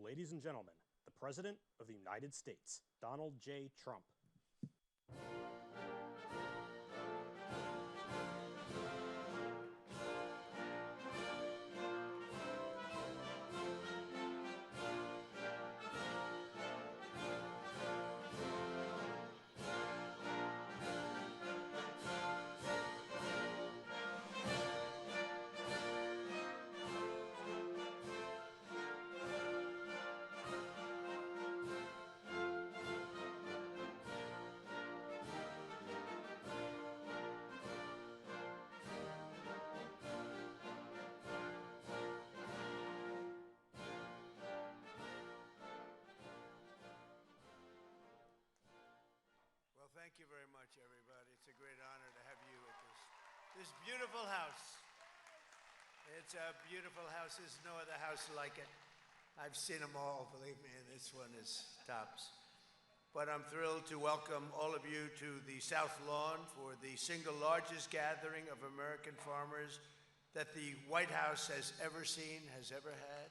ladies and gentlemen, the President of the United States, Donald J. Trump. Thank you very much, everybody. It's a great honor to have you at this beautiful house. It's a beautiful house. There's no other house like it. I've seen them all, believe me, and this one is tops. But I'm thrilled to welcome all of you to the South Lawn for the single largest gathering of American farmers that the White House has ever seen, has ever had.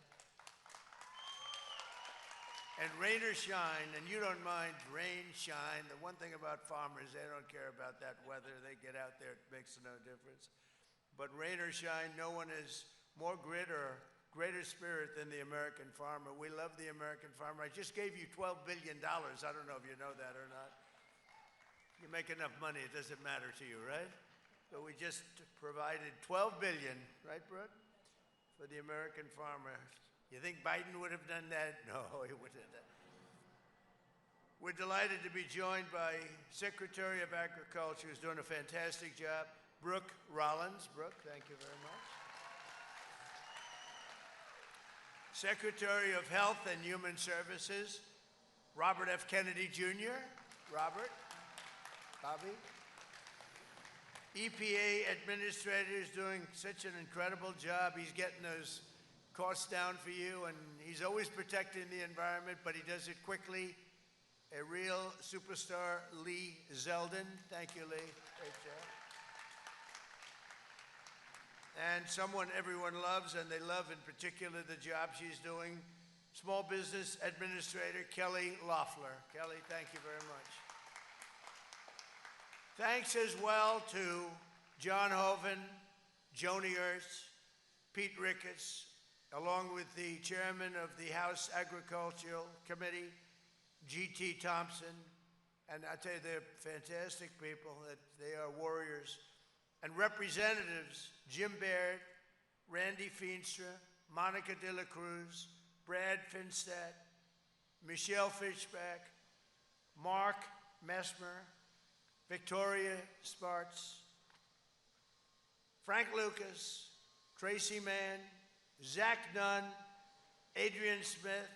And rain or shine, and you don't mind rain, shine. The one thing about farmers, they don't care about that weather. They get out there, it makes no difference. But rain or shine, no one has more grit or greater spirit than the American farmer. We love the American farmer. I just gave you $12 billion. I don't know if you know that or not. You make enough money, it doesn't matter to you, right? But we just provided $12 billion, right, Brooke, for the American farmer. You think Biden would have done that? No, he wouldn't have done that. We're delighted to be joined by Secretary of Agriculture, who's doing a fantastic job, Brooke Rollins. Brooke, thank you very much. Secretary of Health and Human Services, Robert F. Kennedy Jr. Robert, Bobby. EPA Administrator is doing such an incredible job. He's getting those costs down for you, and he's always protecting the environment, but he does it quickly. A real superstar, Lee Zeldin. Thank you, Lee. Great job. And someone everyone loves, and they love in particular the job she's doing, Small Business Administrator Kelly Loeffler. Kelly, thank you very much. Thanks as well to John Hoeven, Joni Ertz, Pete Ricketts, along with the chairman of the House Agricultural Committee, G.T. Thompson. And I tell you, they're fantastic people. That they are warriors. And representatives, Jim Baird, Randy Feenstra, Monica De La Cruz, Brad Finstadt, Michelle Fishback, Mark Messmer, Victoria Spartz, Frank Lucas, Tracy Mann, Zach Nunn, Adrian Smith,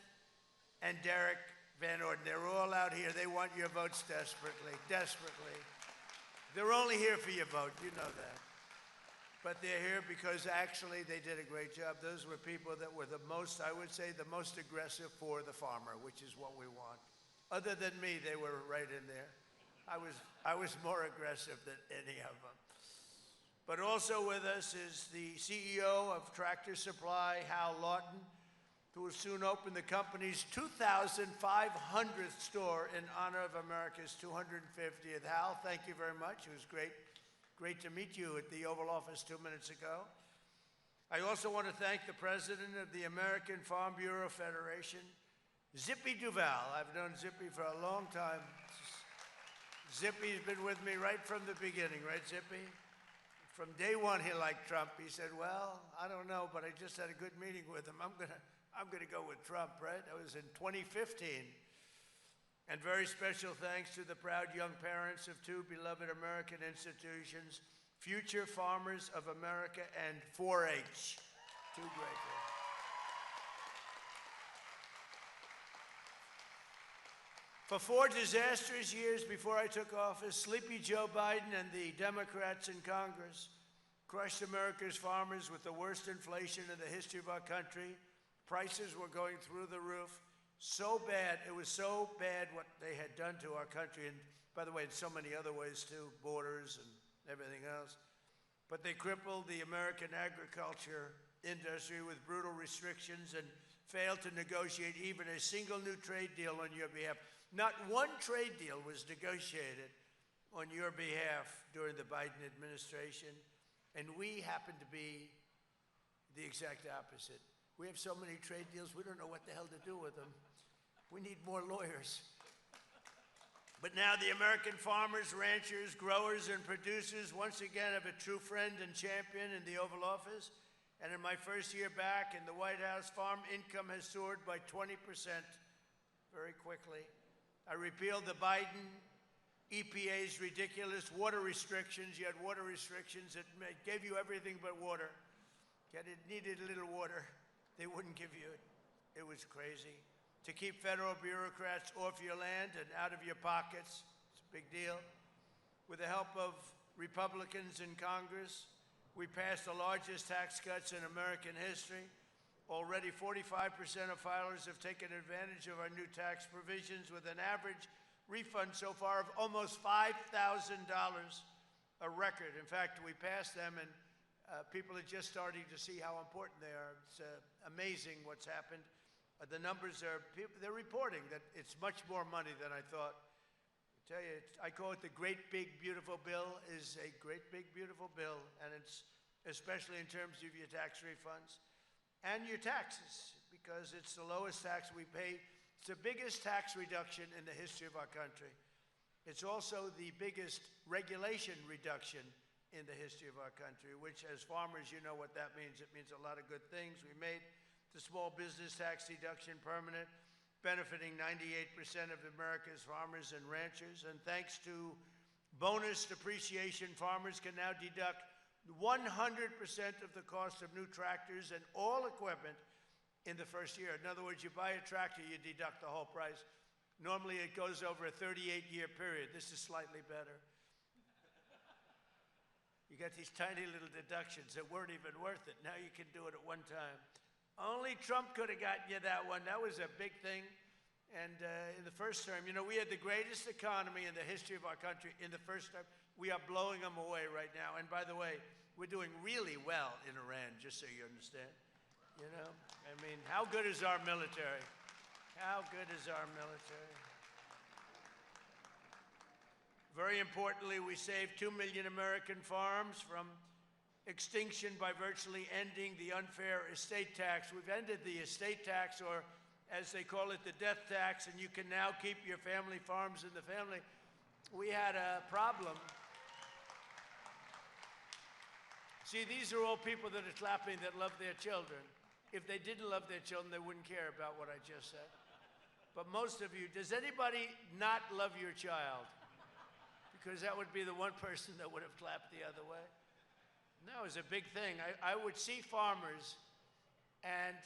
and Derek Van Orden. They're all out here. They want your votes desperately, desperately. They're only here for your vote, you know that. But they're here because actually they did a great job. Those were people that were the most, I would say, the most aggressive for the farmer, which is what we want. Other than me, they were right in there. I was more aggressive than any of them. But also with us is the CEO of Tractor Supply, Hal Lawton, who will soon open the company's 2,500th store in honor of America's 250th. Hal, thank you very much. It was great to meet you at the Oval Office 2 minutes ago. I also want to thank the president of the American Farm Bureau Federation, Zippy Duval. I've known Zippy for a long time. Zippy's been with me right from the beginning, right, Zippy? From day one, he liked Trump. He said, well, I don't know, but I just had a good meeting with him. I'm gonna go with Trump, right? That was in 2015. And very special thanks to the proud young parents of two beloved American institutions, Future Farmers of America and 4-H. Two great things. For 4 disastrous years before I took office, Sleepy Joe Biden and the Democrats in Congress crushed America's farmers with the worst inflation in the history of our country. Prices were going through the roof. So bad, it was so bad what they had done to our country, and by the way, in so many other ways too, borders and everything else. But they crippled the American agriculture industry with brutal restrictions and failed to negotiate even a single new trade deal on your behalf. Not one trade deal was negotiated on your behalf during the Biden administration, and we happen to be the exact opposite. We have so many trade deals, we don't know what the hell to do with them. We need more lawyers. But now the American farmers, ranchers, growers, and producers once again have a true friend and champion in the Oval Office. And in my first year back in the White House, farm income has soared by 20% very quickly. I repealed the Biden EPA's ridiculous water restrictions. You had water restrictions that gave you everything but water. Yet it needed a little water. They wouldn't give you it. It was crazy. To keep federal bureaucrats off your land and out of your pockets, it's a big deal. With the help of Republicans in Congress, we passed the largest tax cuts in American history. Already 45% of filers have taken advantage of our new tax provisions with an average refund so far of almost $5,000, a record. In fact, we passed them and people are just starting to see how important they are. It's amazing what's happened. The numbers are, they're reporting that it's much more money than I thought. I tell you, I call it the Great Big Beautiful Bill. Is a great big beautiful bill, and it's especially in terms of your tax refunds and your taxes, because it's the lowest tax we pay. It's the biggest tax reduction in the history of our country. It's also the biggest regulation reduction in the history of our country, which as farmers, you know what that means. It means a lot of good things. We made the small business tax deduction permanent, benefiting 98% of America's farmers and ranchers. And thanks to bonus depreciation, farmers can now deduct 100% of the cost of new tractors and all equipment in the first year. In other words, you buy a tractor, you deduct the whole price. Normally it goes over a 38-year period. This is slightly better. You got these tiny little deductions that weren't even worth it. Now you can do it at one time. Only Trump could have gotten you that one. That was a big thing. And in the first term, you know, we had the greatest economy in the history of our country in the first term. We are blowing them away right now. And by the way, we're doing really well in Iran, just so you understand. You know, I mean, how good is our military? How good is our military? Very importantly, we saved 2 million American farms from extinction by virtually ending the unfair estate tax. We've ended the estate tax, or as they call it, the death tax, and you can now keep your family farms in the family. We had a problem. See, these are all people that are clapping that love their children. If they didn't love their children, they wouldn't care about what I just said. But most of you, does anybody not love your child? Because that would be the one person that would have clapped the other way. No, it was a big thing. I would see farmers, and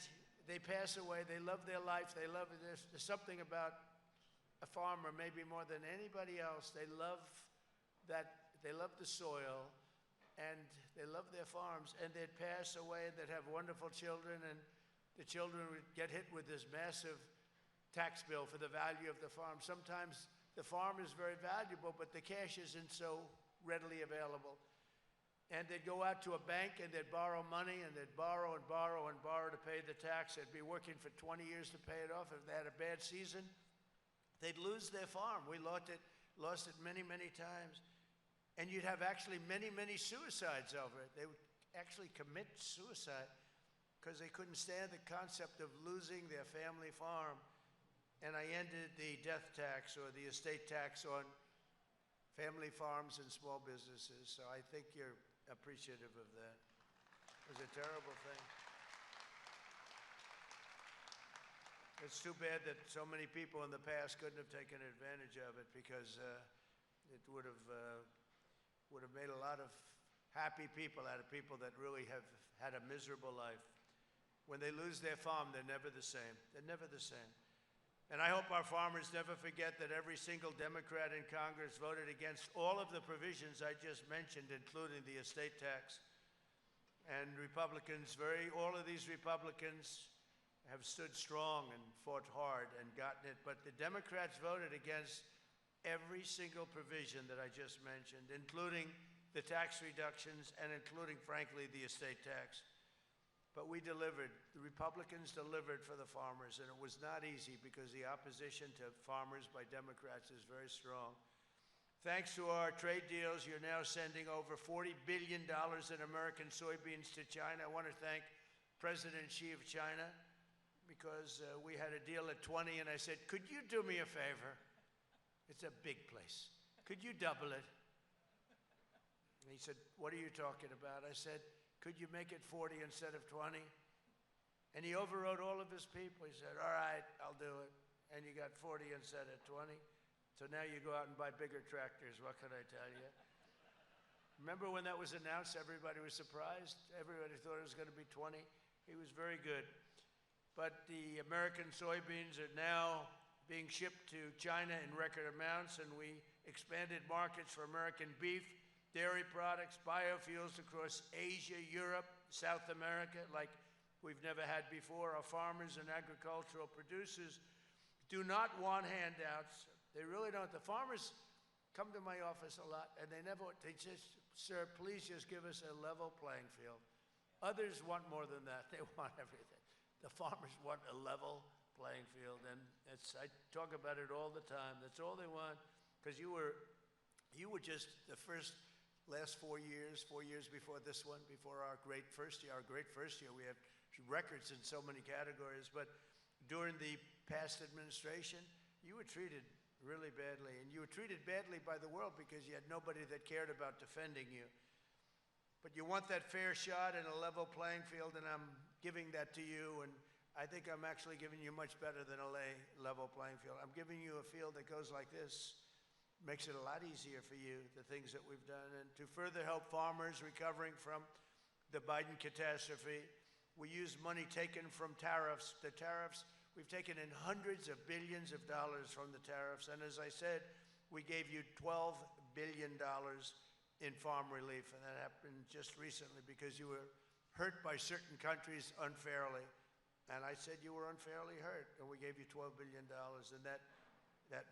they pass away. They love their life. They love this. There's something about a farmer, maybe more than anybody else. They love that. They love the soil, and they love their farms. And they'd pass away, and they'd have wonderful children, and the children would get hit with this massive tax bill for the value of the farm. Sometimes the farm is very valuable, but the cash isn't so readily available. And they'd go out to a bank and they'd borrow money, and they'd borrow and borrow and borrow to pay the tax. They'd be working for 20 years to pay it off. If they had a bad season, they'd lose their farm. We lost it many, many times. And you'd have actually many, many suicides over it. They would actually commit suicide because they couldn't stand the concept of losing their family farm. And I ended the death tax or the estate tax on family farms and small businesses. So I think you're appreciative of that. It was a terrible thing. It's too bad that so many people in the past couldn't have taken advantage of it, because it would have made a lot of happy people out of people that really have had a miserable life. When they lose their farm, they're never the same. They're never the same. And I hope our farmers never forget that every single Democrat in Congress voted against all of the provisions I just mentioned, including the estate tax. And Republicans, all of these Republicans have stood strong and fought hard and gotten it. But the Democrats voted against every single provision that I just mentioned, including the tax reductions and including, frankly, the estate tax. But we delivered. The Republicans delivered for the farmers, and it was not easy because the opposition to farmers by Democrats is very strong. Thanks to our trade deals, you're now sending over $40 billion in American soybeans to China. I want to thank President Xi of China because we had a deal at 20, and I said, could you do me a favor? It's a big place. Could you double it? And he said, what are you talking about? I said, could you make it 40 instead of 20? And he overrode all of his people. He said, all right, I'll do it. And you got 40 instead of 20. So now you go out and buy bigger tractors. What can I tell you? Remember when that was announced, everybody was surprised? Everybody thought it was going to be 20. He was very good. But the American soybeans are now being shipped to China in record amounts, and we expanded markets for American beef, dairy products, biofuels across Asia, Europe, South America, like we've never had before. Our farmers and agricultural producers do not want handouts. They really don't. The farmers come to my office a lot, and they just, sir, please just give us a level playing field. Others want more than that. They want everything. The farmers want a level playing field, and I talk about it all the time. That's all they want, because you were just the last 4 years before this one, before our great first year. We have records in so many categories, but during the past administration, you were treated really badly, and you were treated badly by the world because you had nobody that cared about defending you. But you want that fair shot and a level playing field, and I'm giving that to you, and I think I'm actually giving you much better than a level playing field. I'm giving you a field that goes like this. Makes it a lot easier for you, the things that we've done. And to further help farmers recovering from the Biden catastrophe, we use money taken from tariffs. The tariffs, we've taken in hundreds of billions of dollars from the tariffs. And as I said, we gave you $12 billion in farm relief. And that happened just recently because you were hurt by certain countries unfairly. And I said you were unfairly hurt, and we gave you $12 billion, and that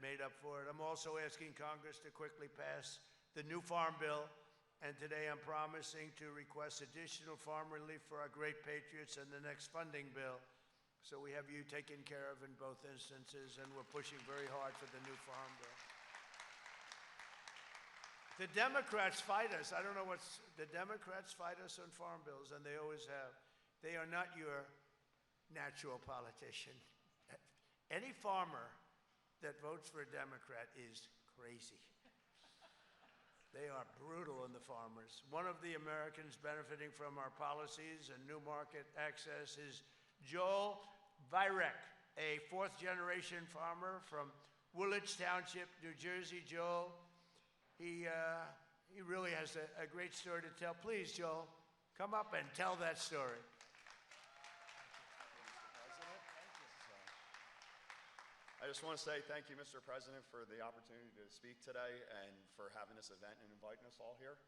made up for it. I'm also asking Congress to quickly pass the new farm bill, and today I'm promising to request additional farm relief for our great patriots in the next funding bill. So we have you taken care of in both instances, and we're pushing very hard for the new farm bill. The Democrats fight us. I don't know the Democrats fight us on farm bills, and they always have. They are not your natural politician. Any farmer that votes for a Democrat is crazy. They are brutal on the farmers. One of the Americans benefiting from our policies and new market access is Joel Vyrek, a fourth-generation farmer from Woolwich Township, New Jersey. Joel, he really has a great story to tell. Please, Joel, come up and tell that story. I just want to say thank you, Mr. President, for the opportunity to speak today and for having this event and inviting us all here.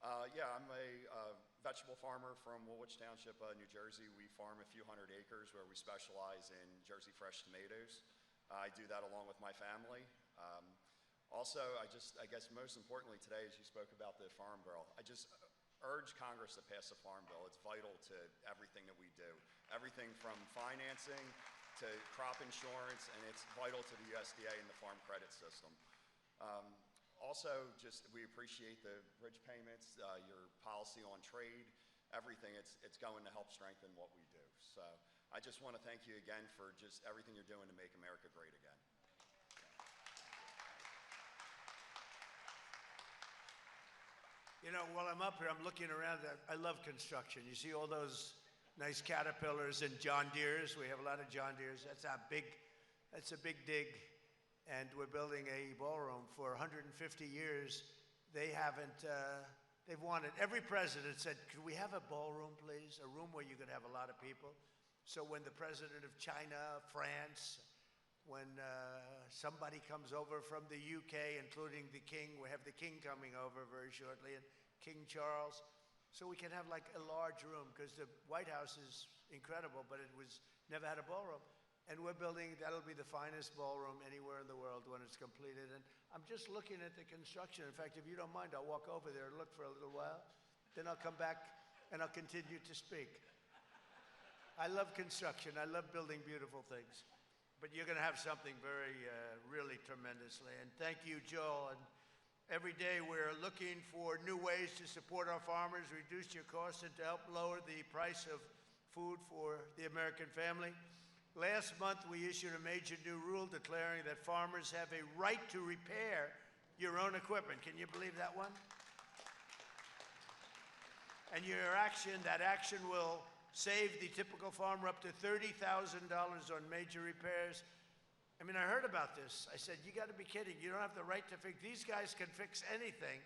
I'm a vegetable farmer from Woolwich Township, New Jersey. We farm a few hundred acres where we specialize in Jersey fresh tomatoes. I do that along with my family. Also, I guess most importantly today, as you spoke about the Farm Bill, I just urge Congress to pass the Farm Bill. It's vital to everything that we do. Everything from financing to crop insurance, and it's vital to the USDA and the farm credit system. Also, we appreciate the bridge payments, your policy on trade, everything. It's going to help strengthen what we do. So I just want to thank you again for just everything you're doing to make America great again. You know, while I'm up here, I'm looking around. I love construction. You see all those nice Caterpillars and John Deeres. We have a lot of John Deeres. That's a big dig. And we're building a ballroom for 150 years. They've wanted, every president said, could we have a ballroom, please? A room where you could have a lot of people. So when the president of China, France, when somebody comes over from the UK, including the king, we have the king coming over very shortly, and King Charles. So we can have like a large room, because the White House is incredible, but it never had a ballroom. And we're building, that'll be the finest ballroom anywhere in the world when it's completed. And I'm just looking at the construction. In fact, if you don't mind, I'll walk over there and look for a little while. Then I'll come back and I'll continue to speak. I love construction. I love building beautiful things. But you're going to have something very, really tremendously. And thank you, Joel. And every day we're looking for new ways to support our farmers, reduce your costs, and to help lower the price of food for the American family. Last month, we issued a major new rule declaring that farmers have a right to repair your own equipment. Can you believe that one? And that action will save the typical farmer up to $30,000 on major repairs. I mean, I heard about this. I said, you got to be kidding. You don't have the right to fix. These guys can fix anything,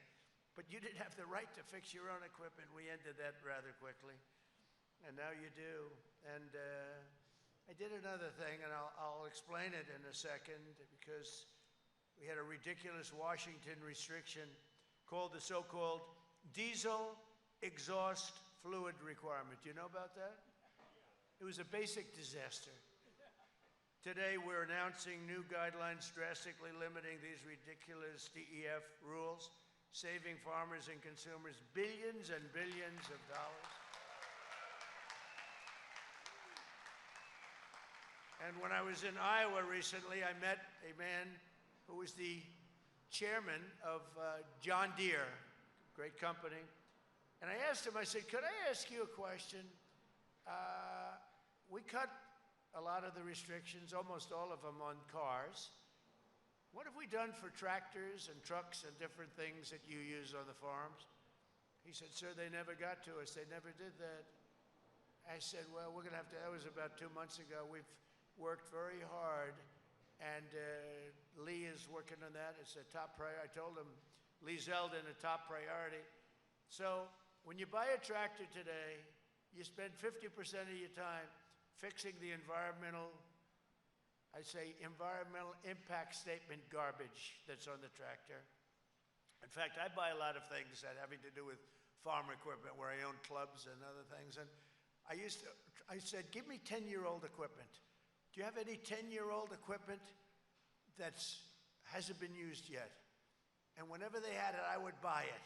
but you didn't have the right to fix your own equipment. We ended that rather quickly, and now you do. And I did another thing, and I'll explain it in a second, because we had a ridiculous Washington restriction called the so-called diesel exhaust fluid requirement. Do you know about that? It was a basic disaster. Today, we're announcing new guidelines drastically limiting these ridiculous DEF rules, saving farmers and consumers billions and billions of dollars. And when I was in Iowa recently, I met a man who was the chairman of John Deere, great company. And I asked him, I said, could I ask you a question? We cut a lot of the restrictions, almost all of them, on cars. What have we done for tractors and trucks and different things that you use on the farms? He said, sir, they never got to us. They never did that. I said, well, we're going to have to, that was about 2 months ago. We've worked very hard, and Lee is working on that. It's a top priority. I told him, Lee Zeldin, a top priority. So when you buy a tractor today, you spend 50% of your time fixing the environmental impact statement garbage that's on the tractor. In fact, I buy a lot of things that having to do with farm equipment, where I own clubs and other things. And I said, give me 10-year-old equipment. Do you have any 10-year-old equipment that hasn't been used yet? And whenever they had it, I would buy it,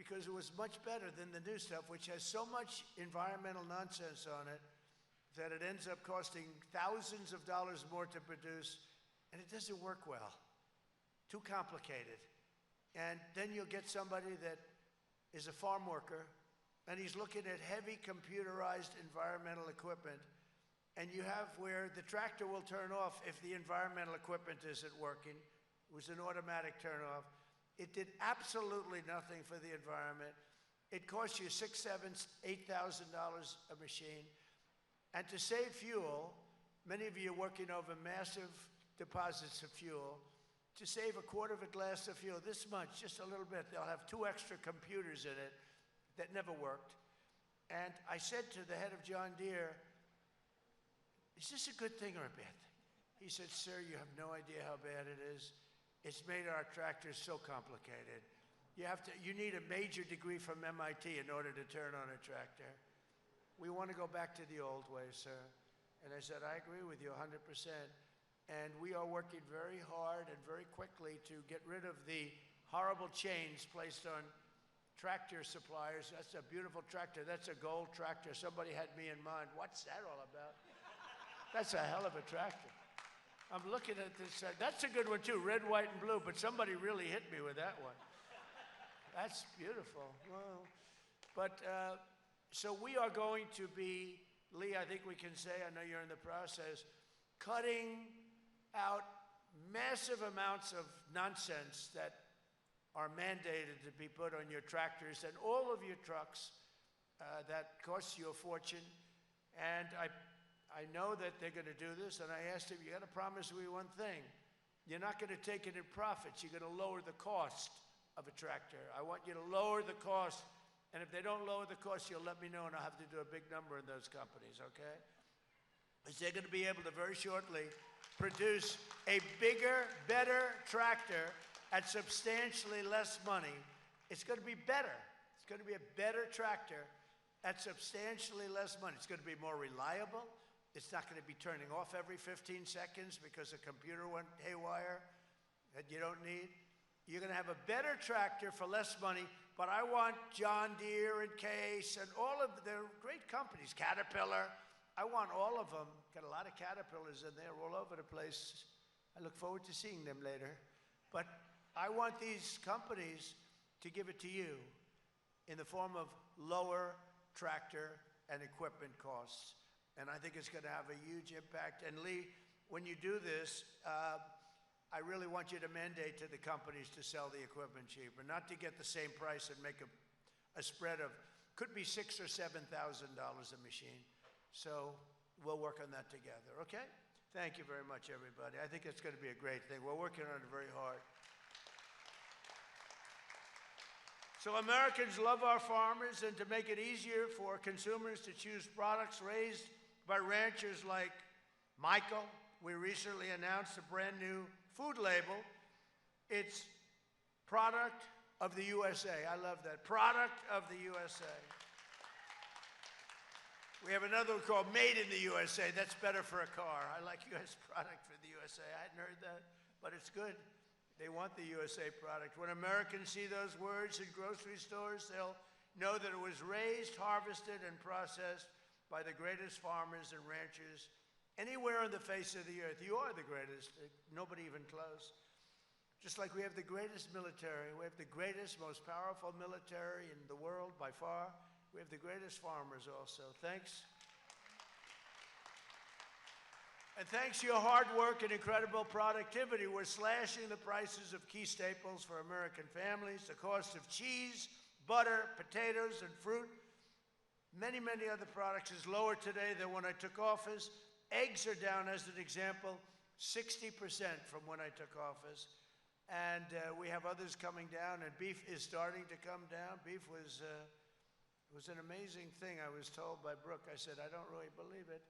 because it was much better than the new stuff, which has so much environmental nonsense on it that it ends up costing thousands of dollars more to produce, and it doesn't work well. Too complicated. And then you'll get somebody that is a farm worker, and he's looking at heavy computerized environmental equipment, and you have where the tractor will turn off if the environmental equipment isn't working. It was an automatic turn off. It did absolutely nothing for the environment. It cost you $6,000, $7,000, $8,000 a machine. And to save fuel, many of you are working over massive deposits of fuel. To save a quarter of a glass of fuel, this much, just a little bit, they'll have 2 extra computers in it that never worked. And I said to the head of John Deere, is this a good thing or a bad thing? He said, sir, you have no idea how bad it is. It's made our tractors so complicated. You need a major degree from MIT in order to turn on a tractor. We want to go back to the old way, sir. And I said, I agree with you 100%. And we are working very hard and very quickly to get rid of the horrible chains placed on tractor suppliers. That's a beautiful tractor. That's a gold tractor. Somebody had me in mind. What's that all about? That's a hell of a tractor. I'm looking at this. That's a good one, too, red, white, and blue. But somebody really hit me with that one. That's beautiful. Well, but so we are going to be, Lee, I think we can say, I know you're in the process, cutting out massive amounts of nonsense that are mandated to be put on your tractors and all of your trucks that cost you a fortune. And I know that they're going to do this, and I asked him, you got to promise me one thing. You're not going to take it in profits. You're going to lower the cost of a tractor. I want you to lower the cost, and if they don't lower the cost, you'll let me know, and I'll have to do a big number in those companies, okay? Because they're going to be able to very shortly produce a bigger, better tractor at substantially less money. It's going to be better. It's going to be a better tractor at substantially less money. It's going to be more reliable. It's not going to be turning off every 15 seconds because a computer went haywire that you don't need. You're going to have a better tractor for less money, but I want John Deere and Case and all of their great companies, Caterpillar, I want all of them. Got a lot of caterpillars in there all over the place. I look forward to seeing them later. But I want these companies to give it to you in the form of lower tractor and equipment costs. And I think it's going to have a huge impact. And Lee, when you do this, I really want you to mandate to the companies to sell the equipment cheaper, not to get the same price and make a spread of, could be $6,000 or $7,000 a machine. So we'll work on that together, okay? Thank you very much, everybody. I think it's going to be a great thing. We're working on it very hard. So Americans love our farmers, and to make it easier for consumers to choose products raised by ranchers like Michael, we recently announced a brand new food label. It's Product of the USA. I love that. Product of the USA. We have another one called Made in the USA. That's better for a car. I like US product for the USA. I hadn't heard that, but it's good. They want the USA product. When Americans see those words in grocery stores, they'll know that it was raised, harvested, and processed by the greatest farmers and ranchers anywhere on the face of the earth. You are the greatest. Nobody even close. Just like we have the greatest military, we have the greatest, most powerful military in the world by far. We have the greatest farmers also. Thanks. And thanks to your hard work and incredible productivity, we're slashing the prices of key staples for American families. The cost of cheese, butter, potatoes, and fruit, many, many other products is lower today than when I took office. Eggs are down, as an example, 60% from when I took office. And we have others coming down, and beef is starting to come down. Beef was an amazing thing. I was told by Brooke, I said, I don't really believe it.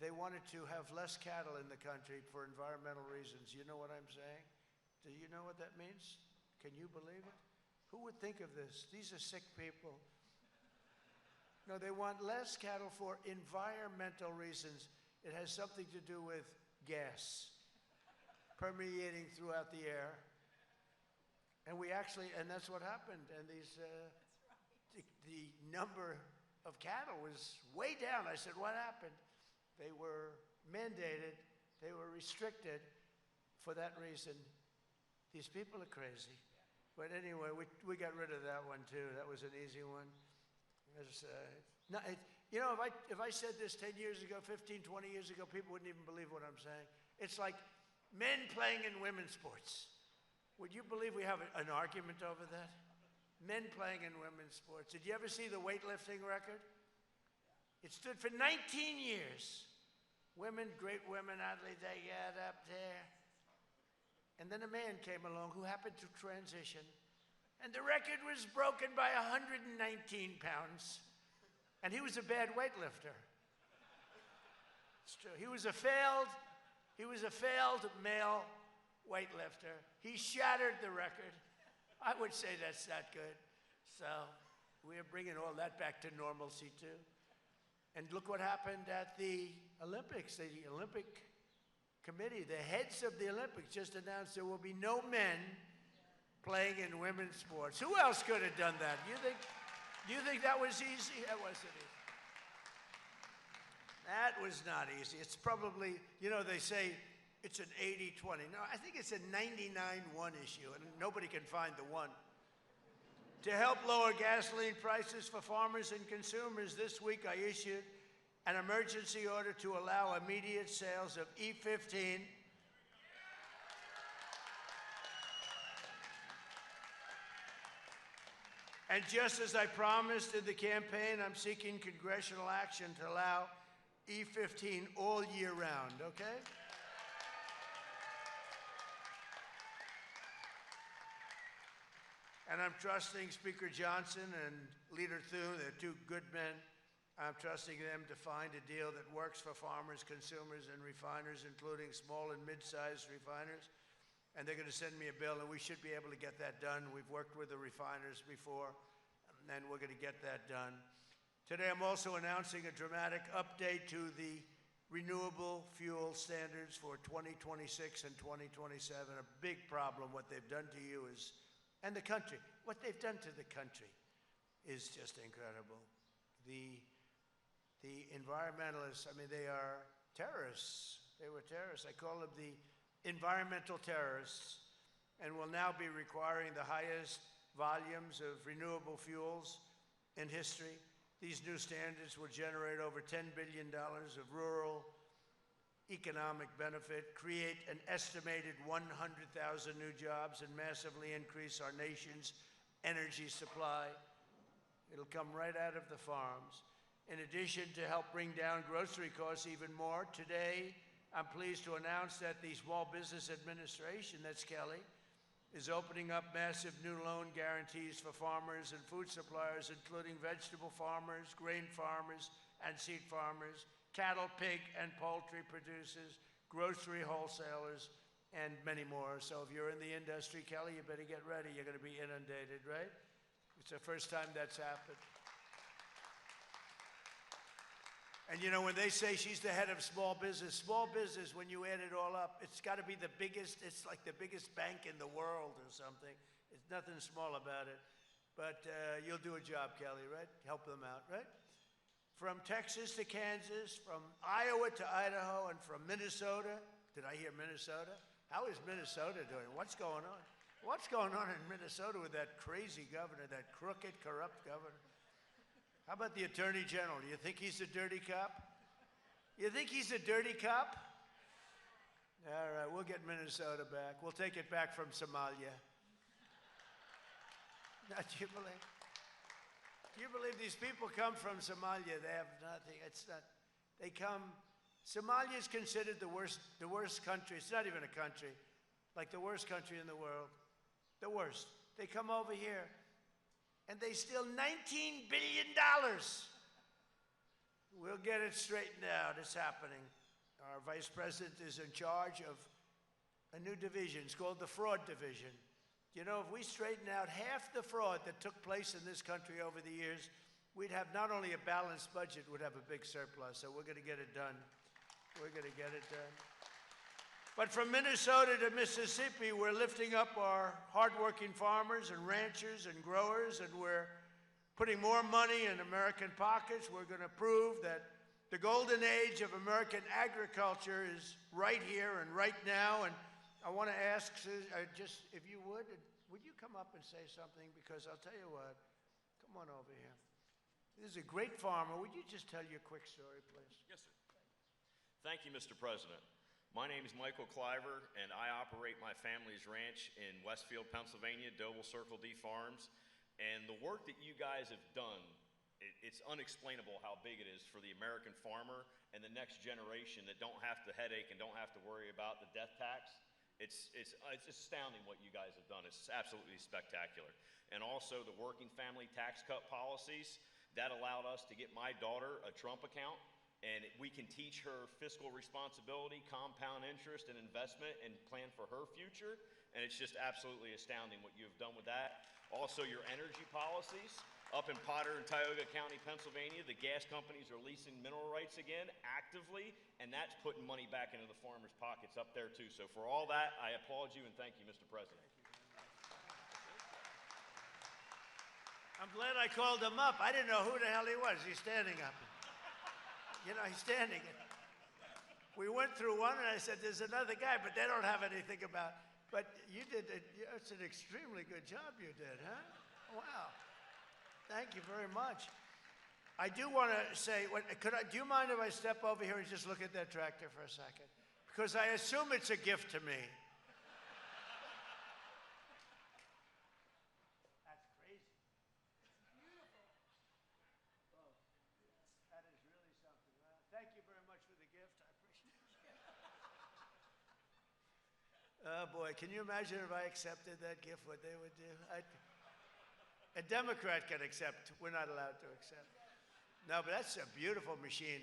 They wanted to have less cattle in the country for environmental reasons. You know what I'm saying? Do you know what that means? Can you believe it? Who would think of this? These are sick people. No, they want less cattle for environmental reasons. It has something to do with gas permeating throughout the air. And we actually, and that's what happened. And these, the number of cattle was way down. I said, what happened? They were mandated, they were restricted for that reason. These people are crazy. But anyway, we got rid of that one too. That was an easy one. You know, if I said this 10 years ago, 15, 20 years ago, people wouldn't even believe what I'm saying. It's like men playing in women's sports. Would you believe we have an argument over that? Men playing in women's sports. Did you ever see the weightlifting record? It stood for 19 years. Women, great women athletes, they got up there. And then a man came along who happened to transition, and the record was broken by 119 pounds. And he was a bad weightlifter. It's true. He was a failed male weightlifter. He shattered the record. I would say that's not good. So we are bringing all that back to normalcy too. And look what happened at the Olympics. The Olympic Committee, the heads of the Olympics just announced there will be no men playing in women's sports. Who else could have done that? You think that was easy? That wasn't easy. That was not easy. It's probably, you know, they say it's an 80-20. No, I think it's a 99-1 issue, and nobody can find the one. To help lower gasoline prices for farmers and consumers, this week I issued an emergency order to allow immediate sales of E15 and just as I promised in the campaign, I'm seeking congressional action to allow E15 all year round, okay? And I'm trusting Speaker Johnson and Leader Thune, they're two good men. I'm trusting them to find a deal that works for farmers, consumers, and refiners, including small and mid-sized refiners. And they're going to send me a bill, and we should be able to get that done. We've worked with the refiners before, and we're going to get that done. Today, I'm also announcing a dramatic update to the renewable fuel standards for 2026 and 2027. A big problem, what they've done to you is, and the country, what they've done to the country is just incredible. The the environmentalists, I mean, they are terrorists. They were terrorists. I call them the environmental terrorists, and will now be requiring the highest volumes of renewable fuels in history. These new standards will generate over $10 billion of rural economic benefit, create an estimated 100,000 new jobs, and massively increase our nation's energy supply. It'll come right out of the farms. In addition, to help bring down grocery costs even more, today I'm pleased to announce that the Small Business Administration, that's Kelly, is opening up massive new loan guarantees for farmers and food suppliers, including vegetable farmers, grain farmers, and seed farmers, cattle, pig, and poultry producers, grocery wholesalers, and many more. So if you're in the industry, Kelly, you better get ready. You're going to be inundated, right? It's the first time that's happened. And you know, when they say she's the head of small business, when you add it all up, it's got to be the biggest, it's like the biggest bank in the world or something. It's nothing small about it. But you'll do a job, Kelly, right? Help them out, right? From Texas to Kansas, from Iowa to Idaho, and from Minnesota. Did I hear Minnesota? How is Minnesota doing? What's going on? What's going on in Minnesota with that crazy governor, that crooked, corrupt governor? How about the Attorney General? Do you think he's a dirty cop? You think he's a dirty cop? All right, we'll get Minnesota back. We'll take it back from Somalia. Now, do you believe these people come from Somalia? They have nothing. It's not. They come. Somalia is considered the worst country. It's not even a country, like the worst country in the world. The worst. They come over here, and they steal $19 billion. We'll get it straightened out. It's happening. Our vice president is in charge of a new division. It's called the Fraud Division. You know, if we straighten out half the fraud that took place in this country over the years, we'd have not only a balanced budget, we'd have a big surplus. So we're going to get it done. We're going to get it done. But from Minnesota to Mississippi, we're lifting up our hardworking farmers and ranchers and growers, and we're putting more money in American pockets. We're going to prove that the golden age of American agriculture is right here and right now. And I want to ask, just if you would you come up and say something? Because I'll tell you what, come on over here. This is a great farmer. Would you just tell your quick story, please? Yes, sir. Thank you, Mr. President. My name is Michael Cliver, and I operate my family's ranch in Westfield, Pennsylvania, Doble Circle D Farms. And the work that you guys have done, it's unexplainable how big it is for the American farmer and the next generation that don't have to headache and don't have to worry about the death tax. It's astounding what you guys have done. It's absolutely spectacular. And also the working family tax cut policies, that allowed us to get my daughter a Trump account, and we can teach her fiscal responsibility, compound interest, and investment, and plan for her future. And it's just absolutely astounding what you have done with that. Also, your energy policies. Up in Potter and Tioga County, Pennsylvania, the gas companies are leasing mineral rights again actively, and that's putting money back into the farmers' pockets up there too. So for all that, I applaud you and thank you, Mr. President. I'm glad I called him up. I didn't know who the hell he was. He's standing up. You know, he's standing. We went through one, and I said, there's another guy, but they don't have anything about. But you did, it's an extremely good job you did, huh? Wow. Thank you very much. I do want to say, do you mind if I step over here and just look at that tractor for a second? Because I assume it's a gift to me. That's crazy. Beautiful. Oh, that is really something. Thank you very much for the gift. I appreciate it. Oh, boy. Can you imagine if I accepted that gift, what they would do? A Democrat can accept. We're not allowed to accept. No, but that's a beautiful machine.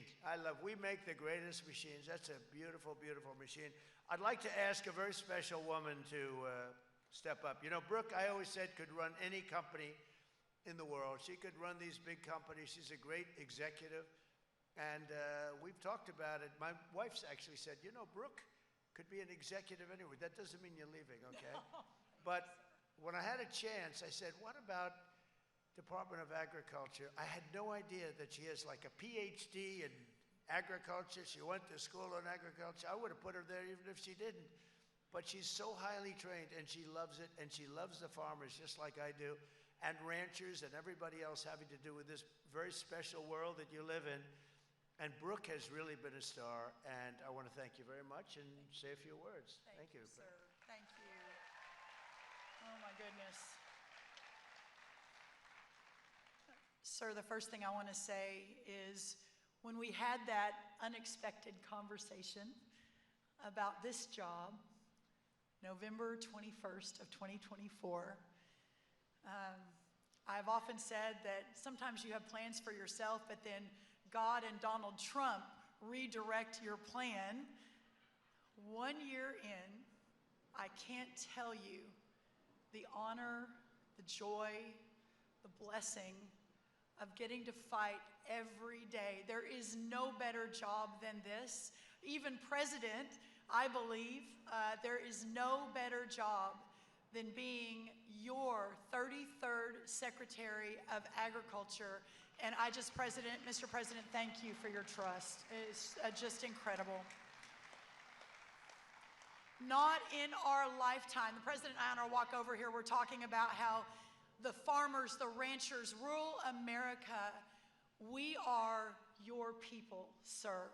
We make the greatest machines. That's a beautiful, beautiful machine. I'd like to ask a very special woman to step up. You know, Brooke, I always said, could run any company in the world. She could run these big companies. She's a great executive. And we've talked about it. My wife's actually said, you know, Brooke could be an executive anywhere. That doesn't mean you're leaving, okay? But when I had a chance, I said, what about Department of Agriculture. I had no idea that she has like a PhD in agriculture. She went to school in agriculture. I would have put her there even if she didn't. But she's so highly trained, and she loves it, and she loves the farmers just like I do, and ranchers and everybody else having to do with this very special world that you live in. And Brooke has really been a star, and I want to thank you very much and say a few words. Thank you. Sir. Thank you. Oh, my goodness. Sir, the first thing I want to say is when we had that unexpected conversation about this job, November 21st of 2024, I've often said that sometimes you have plans for yourself, but then God and Donald Trump redirect your plan. 1 year in, I can't tell you the honor, the joy, the blessing of getting to fight every day. There is no better job than this. Even President, I believe, there is no better job than being your 33rd Secretary of Agriculture. And Mr. President, thank you for your trust. It's just incredible. Not in our lifetime. The President and I on our walk over here, we're talking about how the farmers, the ranchers, rural America, we are your people, sir.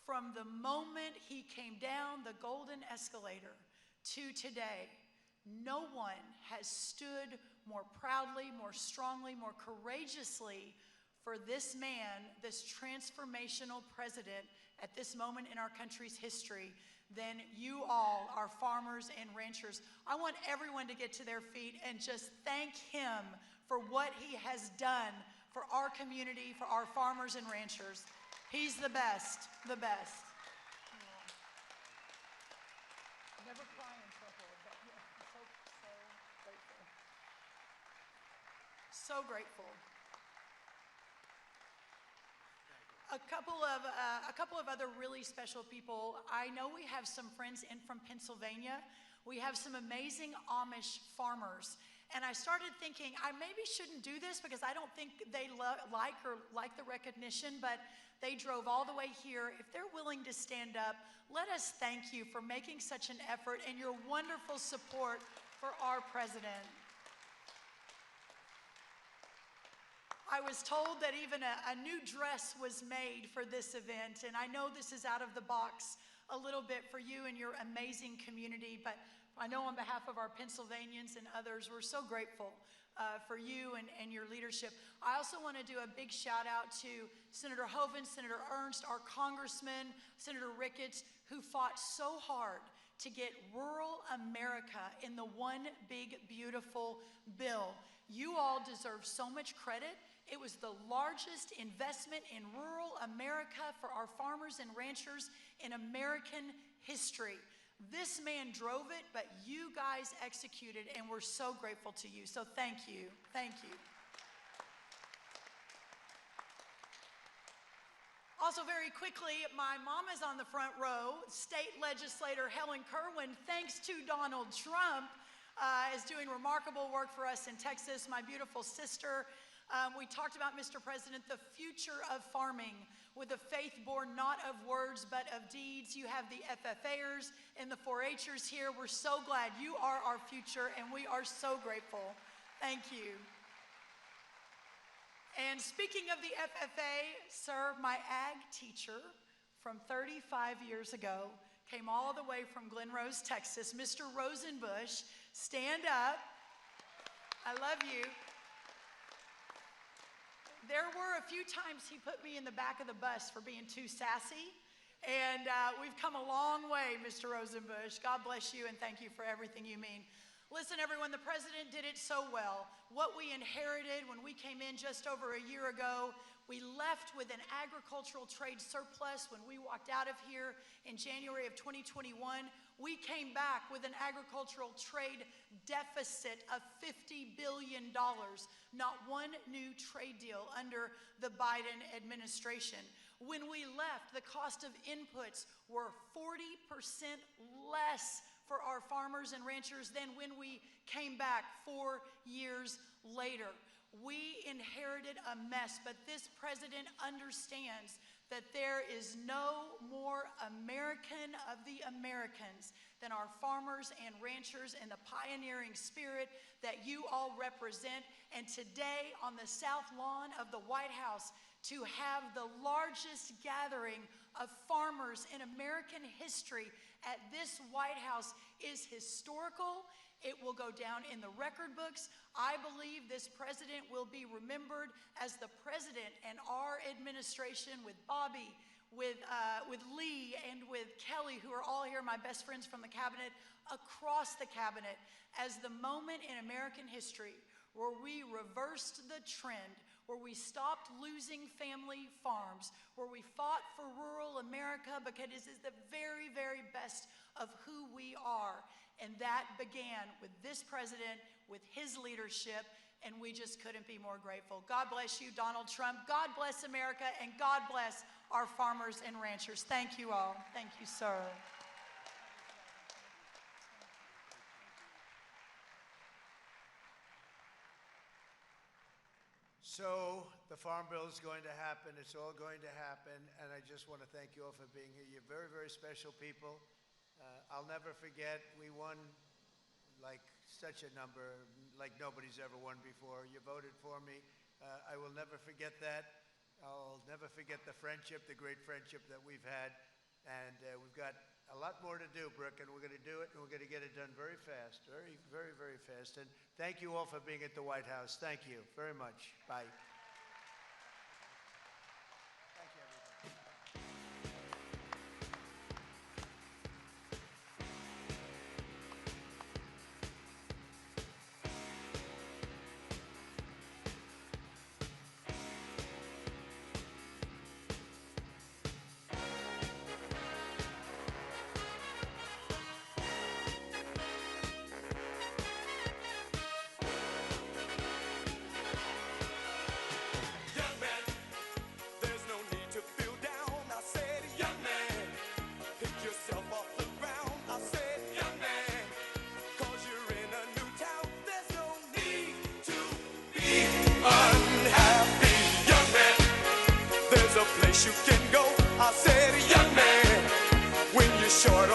From the moment he came down the golden escalator to today, no one has stood more proudly, more strongly, more courageously for this man, this transformational president at this moment in our country's history than you all, our farmers and ranchers. I want everyone to get to their feet and just thank him for what he has done for our community, for our farmers and ranchers. He's the best, the best. Never cry in trouble, but yeah, I'm so grateful. So grateful. A couple of other really special people. I know we have some friends in from Pennsylvania. We have some amazing Amish farmers. And I started thinking, I maybe shouldn't do this because I don't think they like the recognition, but they drove all the way here. If they're willing to stand up, let us thank you for making such an effort and your wonderful support for our president. I was told that even a new dress was made for this event, and I know this is out of the box a little bit for you and your amazing community, but I know on behalf of our Pennsylvanians and others, we're so grateful for you and your leadership. I also want to do a big shout out to Senator Hoeven, Senator Ernst, our congressman, Senator Ricketts, who fought so hard to get rural America in the one big, beautiful bill. You all deserve so much credit. It was the largest investment in rural America for our farmers and ranchers in American history. This man drove it, but you guys executed, and we're so grateful to you. So thank you. Thank you. Also, very quickly, my mom is on the front row. State legislator Helen Kerwin, thanks to Donald Trump, is doing remarkable work for us in Texas. My beautiful sister. We talked about, Mr. President, the future of farming with a faith born not of words but of deeds. You have the FFAers and the 4-Hers here. We're so glad you are our future, and we are so grateful. Thank you. And speaking of the FFA, sir, my ag teacher from 35 years ago came all the way from Glen Rose, Texas. Mr. Rosenbush, stand up. I love you. There were a few times he put me in the back of the bus for being too sassy, and we've come a long way, Mr. Rosenbush. God bless you, and thank you for everything you mean. Listen, everyone, the president did it so well. What we inherited when we came in just over a year ago, we left with an agricultural trade surplus when we walked out of here in January of 2021. We came back with an agricultural trade deficit of $50 billion. Not one new trade deal under the Biden administration. When we left, the cost of inputs were 40% less for our farmers and ranchers than when we came back 4 years later. We inherited a mess, but this president understands that there is no more American of the Americans than our farmers and ranchers and the pioneering spirit that you all represent. And today on the South Lawn of the White House, to have the largest gathering of farmers in American history at this White House is historical. It will go down in the record books. I believe this president will be remembered as the president and our administration with Bobby, with Lee, and with Kelly, who are all here, my best friends from the cabinet, across the cabinet, as the moment in American history where we reversed the trend, where we stopped losing family farms, where we fought for rural America because it is the very, very best of who we are. And that began with this president, with his leadership, and we just couldn't be more grateful. God bless you, Donald Trump. God bless America, and God bless our farmers and ranchers. Thank you all. Thank you, sir. So the Farm Bill is going to happen. It's all going to happen. And I just want to thank you all for being here. You're very, very special people. I'll never forget, we won like such a number, like nobody's ever won before. You voted for me. I will never forget that. I'll never forget the friendship, the great friendship that we've had. And we've got a lot more to do, Brooke, and we're going to do it, and we're going to get it done very fast, very, very, very fast. And thank you all for being at the White House. Thank you very much. Bye. Thank you, everybody. Young man, there's no need to feel down. I said, young man, pick yourself off the ground. I said, young man, 'cause you're in a new town. There's no need to be unhappy. Young man, there's a place you can go. I said, young man, when you're short